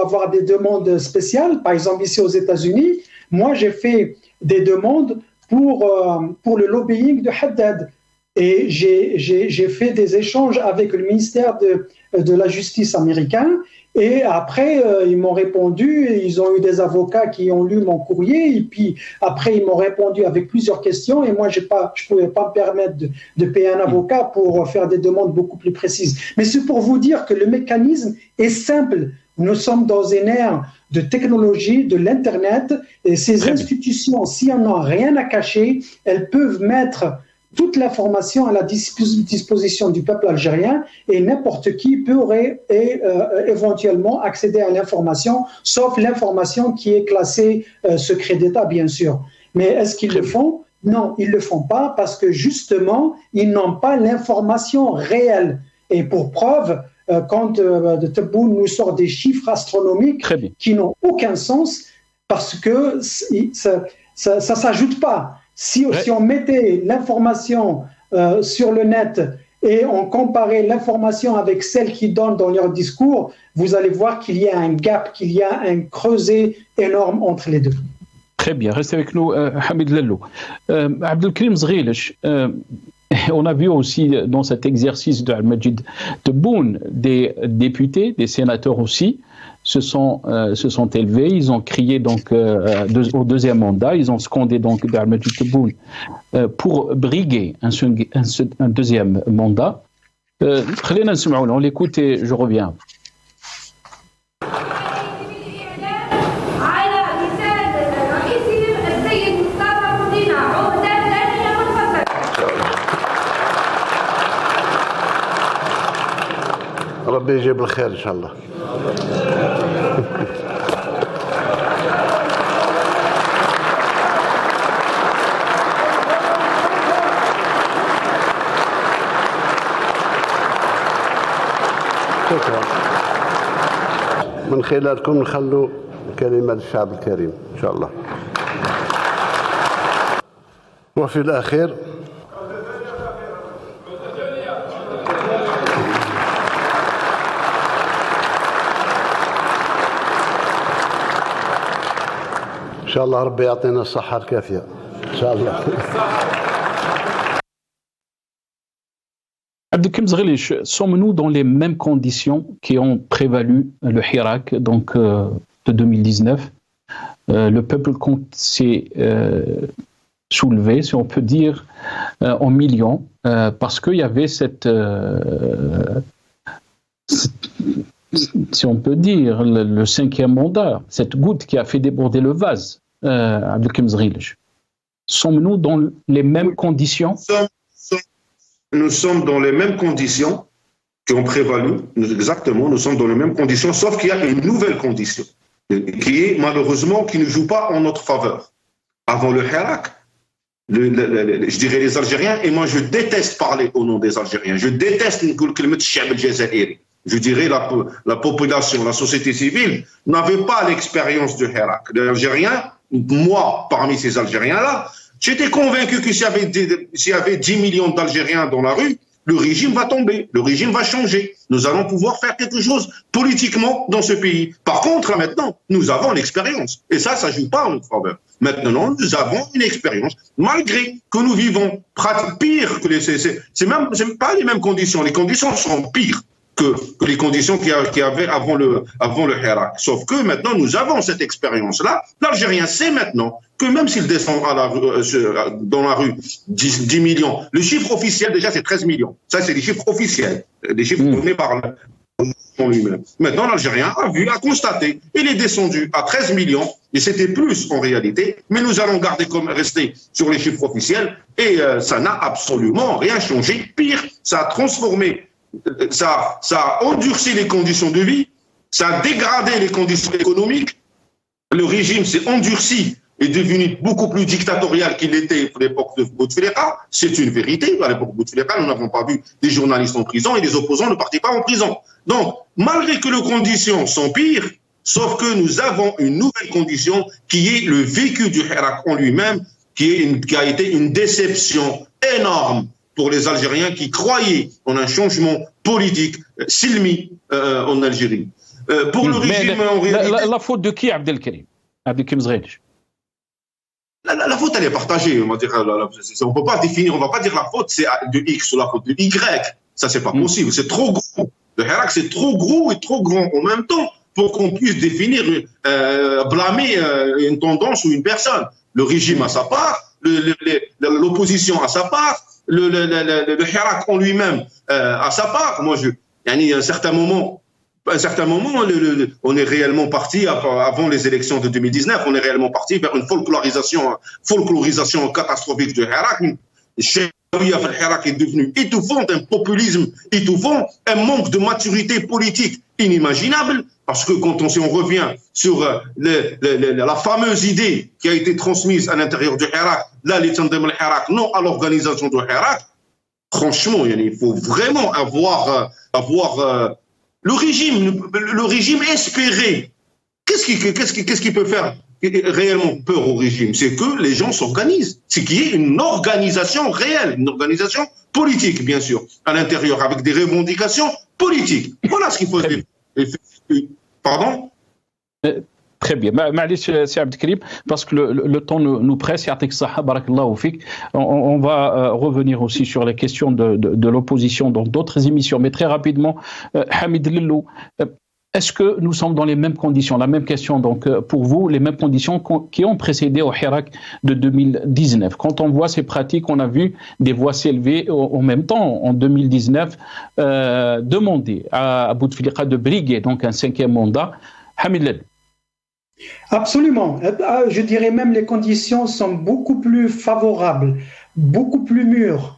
Speaker 4: avoir des demandes spéciales. Par exemple, ici aux États-Unis, moi j'ai fait des demandes pour le lobbying de Haddad. Et j'ai fait des échanges avec le ministère de la Justice américain. Et après, ils m'ont répondu, ils ont eu des avocats qui ont lu mon courrier. Et puis après, ils m'ont répondu avec plusieurs questions. Et moi, je ne pouvais pas me permettre de payer un avocat pour faire des demandes beaucoup plus précises. Mais c'est pour vous dire que le mécanisme est simple. Nous sommes dans une ère de technologie, de l'Internet, et ces institutions, si elles n'ont rien à cacher, elles peuvent mettre toute l'information à la disposition du peuple algérien et n'importe qui pourrait éventuellement accéder à l'information, sauf l'information qui est classée secret d'État, bien sûr. Mais est-ce qu'ils le font ? Non, ils ne le font pas parce que justement, ils n'ont pas l'information réelle. Et pour preuve, quand Tebboune nous sort des chiffres astronomiques qui n'ont aucun sens parce que ça ne s'ajoute pas. Si on mettait l'information sur le net et on comparait l'information avec celle qu'ils donnent dans leur discours, vous allez voir qu'il y a un gap, qu'il y a un creuset énorme entre les deux.
Speaker 1: Très bien, restez avec nous, Hamid Lello. Abdelkrim Zghilish, on a vu aussi dans cet exercice de Al-Majid Tebboune des députés, des sénateurs aussi, se sont élevés, ils ont crié donc au deuxième mandat, ils ont scandé donc Al-Majid Tebboune pour briguer un deuxième mandat. On l'écoute et je reviens.
Speaker 10: ربي يجيب الخير ان شاء الله. شكرا. من خلالكم نخلوا كلمة للشعب الكريم ان شاء الله. وفي الأخير إن شاء الله ربي يعطينا الصحة الكافية إن شاء الله.
Speaker 1: Abdelkrim Zghilish, sommes-nous dans les mêmes conditions qui ont prévalu le Hirak donc de 2019? Le peuple s'est soulevé, si on peut dire, en millions parce qu'il y avait cette si on peut dire, le cinquième mandat, cette goutte qui a fait déborder le vase, Abdelkrim Zghilish. Sommes-nous dans les mêmes conditions?
Speaker 3: Nous sommes dans les mêmes conditions qui ont prévalu, exactement, nous sommes dans les mêmes conditions, sauf qu'il y a une nouvelle condition, qui est malheureusement, qui ne joue pas en notre faveur. Avant le Hirak, je dirais les Algériens, et moi je déteste parler au nom des Algériens, je déteste je dirais la population, la société civile n'avait pas l'expérience du Hirak. Les Algériens, moi, parmi ces Algériens-là, j'étais convaincu que s'il y avait 10 millions d'Algériens dans la rue, le régime va tomber, le régime va changer. Nous allons pouvoir faire quelque chose politiquement dans ce pays. Par contre, maintenant, nous avons l'expérience. Et ça ne joue pas en notre faveur. Maintenant, nous avons une expérience, malgré que nous vivons pire que c'est même pas les mêmes conditions. Les conditions sont pires que les conditions qu'il y avait avant le Hirak. Sauf que maintenant, nous avons cette expérience-là. L'Algérien sait maintenant que même s'il descend dans la rue 10 millions, le chiffre officiel déjà c'est 13 millions. Ça c'est les chiffres officiels, des chiffres donnés par en lui-même. Maintenant, l'Algérien a constaté. Il est descendu à 13 millions, et c'était plus en réalité, mais nous allons rester sur les chiffres officiels, et ça n'a absolument rien changé. Pire, ça a transformé, ça a endurci les conditions de vie, ça a dégradé les conditions économiques, le régime s'est endurci, est devenu beaucoup plus dictatorial qu'il était à l'époque de Bouteflika. C'est une vérité. À l'époque de Bouteflika, nous n'avons pas vu des journalistes en prison et les opposants ne partaient pas en prison. Donc, malgré que les conditions s'empirent, sauf que nous avons une nouvelle condition qui est le vécu du Hirak en lui-même, qui a été une déception énorme pour les Algériens qui croyaient en un changement politique silmi en Algérie. Pour le régime en réalité...
Speaker 1: La faute de qui, Abdelkarim Zghelch?
Speaker 3: La faute, elle est partagée. On va dire, on peut pas définir, on va pas dire la faute c'est de X ou la faute de Y. Ça, c'est pas possible. C'est trop gros. Le Hirak, c'est trop gros et trop grand en même temps pour qu'on puisse définir, blâmer une tendance ou une personne. Le régime a sa part, l'opposition a sa part, le Hirak en lui-même a sa part. Moi, à un certain moment, on est réellement parti, avant les élections de 2019, on est réellement parti vers une folklorisation catastrophique du Hirak. Le Hirak est devenu étouffant, un populisme étouffant, un manque de maturité politique inimaginable, parce que quand on revient sur la fameuse idée qui a été transmise à l'intérieur du Hirak, là, les Tandem al-Hirak, non à l'organisation du Hirak, franchement, il faut vraiment avoir le régime espéré. Qu'est-ce qui peut faire réellement peur au régime? C'est que les gens s'organisent. C'est qu'il y ait une organisation réelle, une organisation politique, bien sûr, à l'intérieur, avec des revendications politiques. Voilà ce qu'il faut dire. Pardon?
Speaker 1: Très bien. C'est Abdelkarim, parce que le temps nous presse. On va revenir aussi sur les questions de l'opposition dans d'autres émissions. Mais très rapidement, Hamid Lellou, est-ce que nous sommes dans les mêmes conditions? La même question, donc, pour vous, les mêmes conditions qui ont précédé au Hirak de 2019. Quand on voit ces pratiques, on a vu des voix s'élever en même temps, en 2019, demander à Bouteflika de briguer donc un 5e mandat. Hamid Lellou.
Speaker 4: Absolument. Je dirais même les conditions sont beaucoup plus favorables, beaucoup plus mûres.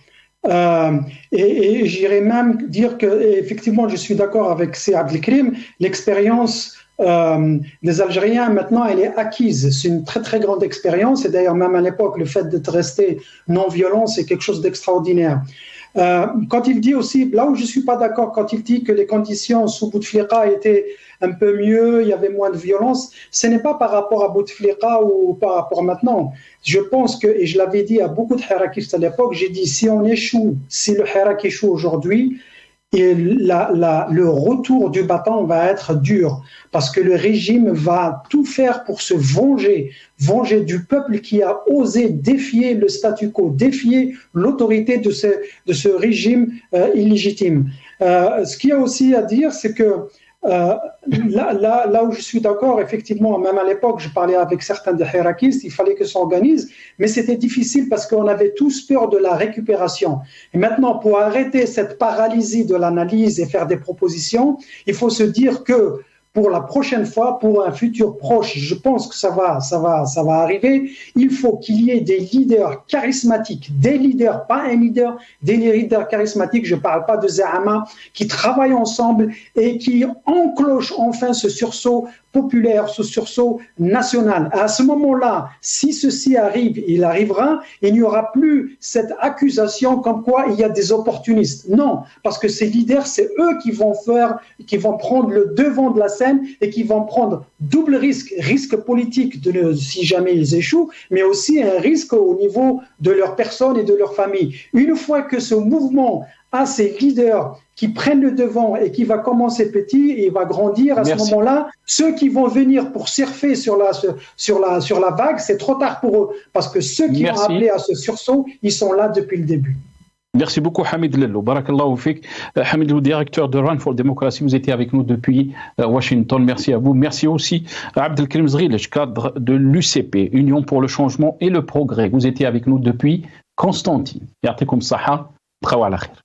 Speaker 4: Et j'irais même dire que, effectivement, je suis d'accord avec Abdelkarim, l'expérience des Algériens maintenant, elle est acquise. C'est une très très grande expérience. Et d'ailleurs, même à l'époque, le fait de rester non violent, c'est quelque chose d'extraordinaire. Quand il dit aussi, là où je ne suis pas d'accord, quand il dit que les conditions sous Bouteflika étaient un peu mieux, il y avait moins de violence, ce n'est pas par rapport à Bouteflika ou par rapport à maintenant. Je pense que, et je l'avais dit à beaucoup de Hirakistes à l'époque, j'ai dit si on échoue, si le Hirak échoue aujourd'hui, et le retour du bâton va être dur, parce que le régime va tout faire pour se venger du peuple qui a osé défier le statu quo, défier l'autorité de ce régime illégitime. Ce qu'il y a aussi à dire, c'est que là où je suis d'accord, effectivement, même à l'époque, je parlais avec certains des hirakistes, il fallait que ça s'organise, mais c'était difficile parce qu'on avait tous peur de la récupération. Et maintenant, pour arrêter cette paralysie de l'analyse et faire des propositions, il faut se dire que pour la prochaine fois, pour un futur proche, je pense que ça va arriver, il faut qu'il y ait des leaders charismatiques, des leaders, pas un leader, des leaders charismatiques, je ne parle pas de Zahama, qui travaillent ensemble et qui enclenchent enfin ce sursaut populaire, ce sursaut national. À ce moment-là, si ceci arrive, il arrivera, il n'y aura plus cette accusation comme quoi il y a des opportunistes. Non, parce que ces leaders, c'est eux qui vont prendre le devant de la scène et qui vont prendre double risque politique si jamais ils échouent, mais aussi un risque au niveau de leur personne et de leur famille. Une fois que ce mouvement a ces leaders qui prennent le devant et qui va commencer petit et va grandir, à ce moment-là, ceux qui vont venir pour surfer sur la vague, c'est trop tard pour eux, parce que ceux qui ont appelé à ce sursaut, ils sont là depuis le début.
Speaker 1: Merci beaucoup Hamid Lellou. Barakallahu fik. Hamid Lellou, directeur de Run for Democracy, vous étiez avec nous depuis Washington. Merci à vous. Merci aussi à Abdelkarim Zghelch, cadre de l'UCP, Union pour le changement et le progrès. Vous étiez avec nous depuis Constantine. Yartikum saha. Bkhaw ala khair.